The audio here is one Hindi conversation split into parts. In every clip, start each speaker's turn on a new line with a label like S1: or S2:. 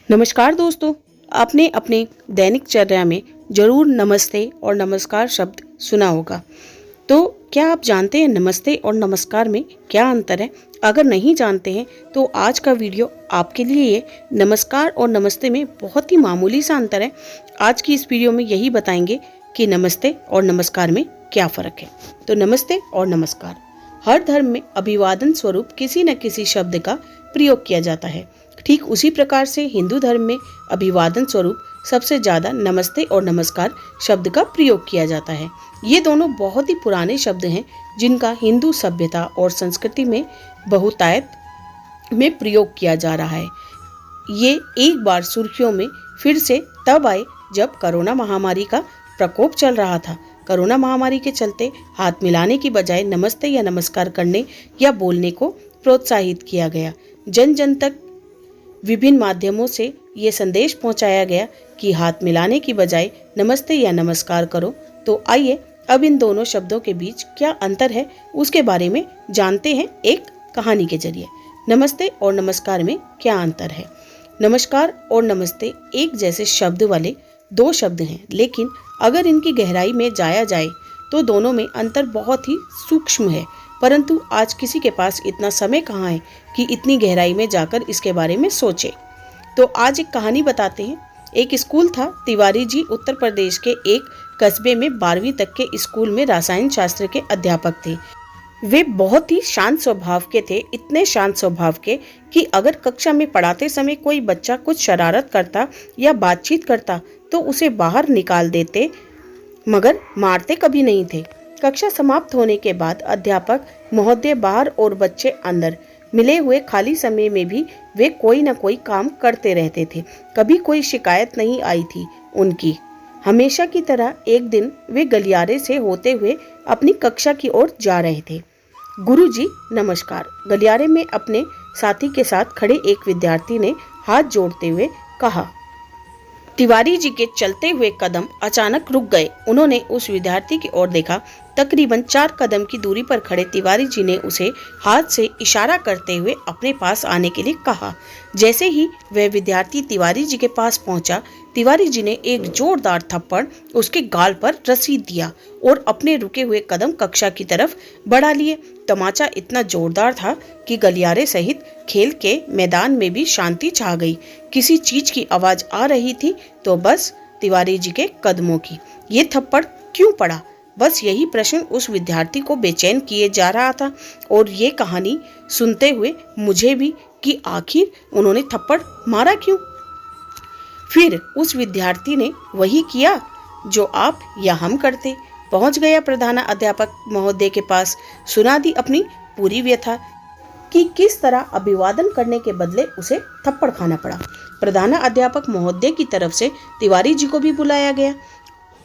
S1: नमस्कार दोस्तों। आपने अपने दैनिक चर्या में जरूर नमस्ते और नमस्कार शब्द सुना होगा। तो क्या आप जानते हैं नमस्ते और नमस्कार में क्या अंतर है? अगर नहीं जानते हैं तो आज का वीडियो आपके लिए है। नमस्कार और नमस्ते में बहुत ही मामूली सा अंतर है। आज की इस वीडियो में यही बताएंगे कि नमस्ते और नमस्कार में क्या फ़र्क है। तो नमस्ते और नमस्कार, हर धर्म में अभिवादन स्वरूप किसी न किसी शब्द का प्रयोग किया जाता है। ठीक उसी प्रकार से हिंदू धर्म में अभिवादन स्वरूप सबसे ज़्यादा नमस्ते और नमस्कार शब्द का प्रयोग किया जाता है। ये दोनों बहुत ही पुराने शब्द हैं जिनका हिंदू सभ्यता और संस्कृति में बहुतायत में प्रयोग किया जा रहा है। ये एक बार सुर्खियों में फिर से तब आए जब कोरोना महामारी का प्रकोप चल रहा था। कोरोना महामारी के चलते हाथ मिलाने की बजाय नमस्ते या नमस्कार करने या बोलने को प्रोत्साहित किया गया। जन जन तक विभिन्न माध्यमों से ये संदेश पहुंचाया गया कि हाथ मिलाने की बजाय नमस्ते या नमस्कार करो। तो आइए अब इन दोनों शब्दों के बीच क्या अंतर है उसके बारे में जानते हैं एक कहानी के जरिए। नमस्ते और नमस्कार में क्या अंतर है? नमस्कार और नमस्ते एक जैसे शब्द वाले दो शब्द हैं, लेकिन अगर इनकी गहराई में जाया जाए तो दोनों में अंतर बहुत ही सूक्ष्म है। परंतु आज किसी के पास इतना समय कहाँ है कि इतनी गहराई में जाकर इसके बारे में सोचे। तो आज एक कहानी बताते हैं। एक स्कूल था। तिवारी जी उत्तर प्रदेश के एक कस्बे में 12वीं तक के स्कूल में रसायन शास्त्र के अध्यापक थे। वे बहुत ही शांत स्वभाव के थे, इतने शांत स्वभाव के कि अगर कक्षा में पढ़ाते समय कोई बच्चा कुछ शरारत करता या बातचीत करता तो उसे बाहर निकाल देते, मगर मारते कभी नहीं थे। कक्षा समाप्त होने के बाद अध्यापक महोदय बाहर और बच्चे अंदर, मिले हुए खाली समय में भी वे कोई न कोई काम करते रहते थे। कभी कोई शिकायत नहीं आई थी उनकी। हमेशा की तरह एक दिन वे गलियारे से होते हुए अपनी कक्षा की ओर जा रहे थे। गुरुजी नमस्कार, गलियारे में अपने साथी के साथ खड़े एक विद्यार्थी ने हाथ जोड़ते हुए कहा। तिवारी जी के चलते हुए कदम अचानक रुक गए। उन्होंने उस विद्यार्थी की ओर देखा। तकरीबन 4 कदम की दूरी पर खड़े तिवारी जी ने उसे हाथ से इशारा करते हुए अपने पास आने के लिए कहा। जैसे ही वह विद्यार्थी तिवारी जी के पास पहुंचा, तिवारी जी ने एक जोरदार थप्पड़ उसके गाल पर रसीद दिया और अपने रुके हुए कदम कक्षा की तरफ बढ़ा लिए। तमाचा इतना जोरदार था कि गलियारे सहित खेल के मैदान में भी शांति छा गई। किसी चीज की आवाज आ रही थी तो बस तिवारी जी के कदमों की। ये थप्पड़ क्यों पड़ा? बस यही प्रश्न उस विद्यार्थी को बेचैन किए जा रहा था। और ये कहानी सुनते हुए मुझे भी कि आखिर उन्होंने थप्पड़ मारा क्यों? फिर उस विद्यार्थी ने वही किया जो आप या हम करते। पहुंच गया प्रधान अध्यापक महोदय के पास, सुना दी अपनी पूरी व्यथा कि किस तरह अभिवादन करने के बदले उसे थप्पड़ खाना पड़ा। प्रधान अध्यापक महोदय की तरफ से तिवारी जी को भी बुलाया गया।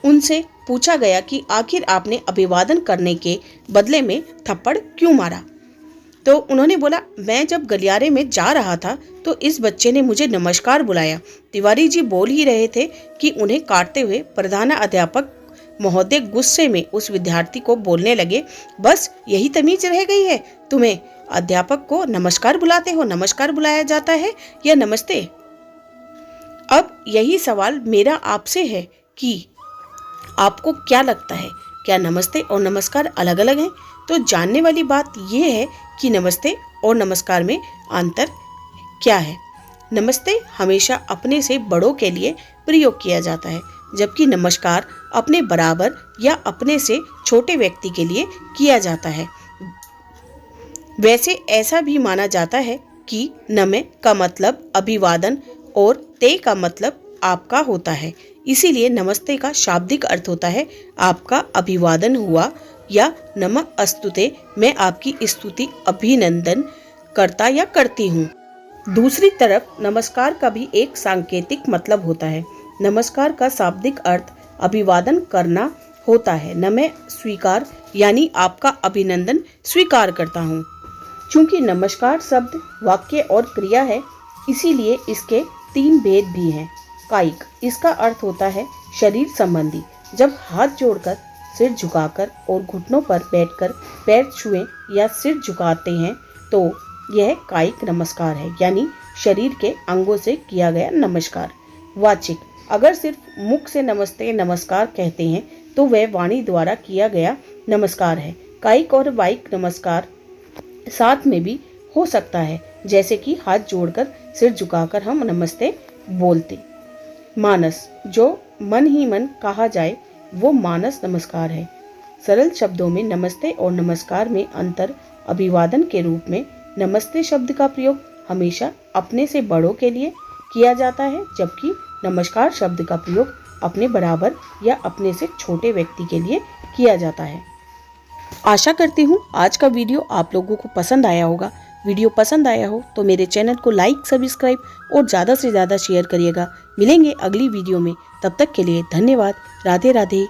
S1: उनसे पूछा गया कि आखिर आपने अभिवादन करने के बदले में थप्पड़ क्यों मारा? तो उन्होंने बोला, मैं जब गलियारे में जा रहा था तो इस बच्चे ने मुझे नमस्कार बुलाया। तिवारी जी बोल ही रहे थे कि उन्हें काटते हुए प्रधान अध्यापक महोदय गुस्से में उस विद्यार्थी को बोलने लगे, बस यही तमीज रह गई है तुम्हें? अध्यापक को नमस्कार बुलाते हो, नमस्कार बुलाया जाता है या नमस्ते? अब यही सवाल मेरा आपसे है कि आपको क्या लगता है, क्या नमस्ते और नमस्कार अलग अलग हैं? तो जानने वाली बात यह है कि नमस्ते और नमस्कार में अंतर क्या है। नमस्ते हमेशा अपने से बड़ों के लिए प्रयोग किया जाता है, जबकि नमस्कार अपने बराबर या अपने से छोटे व्यक्ति के लिए किया जाता है। वैसे ऐसा भी माना जाता है कि नमः का मतलब अभिवादन और ते का मतलब आपका होता है। इसीलिए नमस्ते का शाब्दिक अर्थ होता है आपका अभिवादन हुआ या नमः अस्तुते, मैं आपकी स्तुति अभिनंदन करता या करती हूँ। दूसरी तरफ नमस्कार का भी एक सांकेतिक मतलब होता है। नमस्कार का शाब्दिक अर्थ अभिवादन करना होता है। नमः स्वीकार यानी आपका अभिनंदन स्वीकार करता हूँ। चूंकि नमस्कार शब्द वाक्य और क्रिया है, इसीलिए इसके 3 भेद भी हैं। कायिक, इसका अर्थ होता है शरीर संबंधी। जब हाथ जोड़कर, सिर झुकाकर और घुटनों पर बैठकर पैर छुएं या सिर झुकाते हैं तो यह कायिक नमस्कार है, यानी शरीर के अंगों से किया गया नमस्कार। वाचिक, अगर सिर्फ मुख से नमस्ते नमस्कार कहते हैं तो वह वाणी द्वारा किया गया नमस्कार है। कायिक और वायिक नमस्कार साथ में भी हो सकता है, जैसे कि हाथ जोड़कर सिर झुकाकर हम नमस्ते बोलते। मानस, जो मन ही मन कहा जाए वो मानस नमस्कार है। सरल शब्दों में नमस्ते और नमस्कार में अंतर। अभिवादन के रूप में नमस्ते शब्द का प्रयोग हमेशा अपने से बड़ों के लिए किया जाता है, जबकि नमस्कार शब्द का प्रयोग अपने बराबर या अपने से छोटे व्यक्ति के लिए किया जाता है। आशा करती हूँ आज का वीडियो आप लोगों को पसंद आया होगा। वीडियो पसंद आया हो तो मेरे चैनल को लाइक, सब्सक्राइब और ज़्यादा से ज़्यादा शेयर करिएगा। मिलेंगे अगली वीडियो में, तब तक के लिए धन्यवाद। राधे राधे।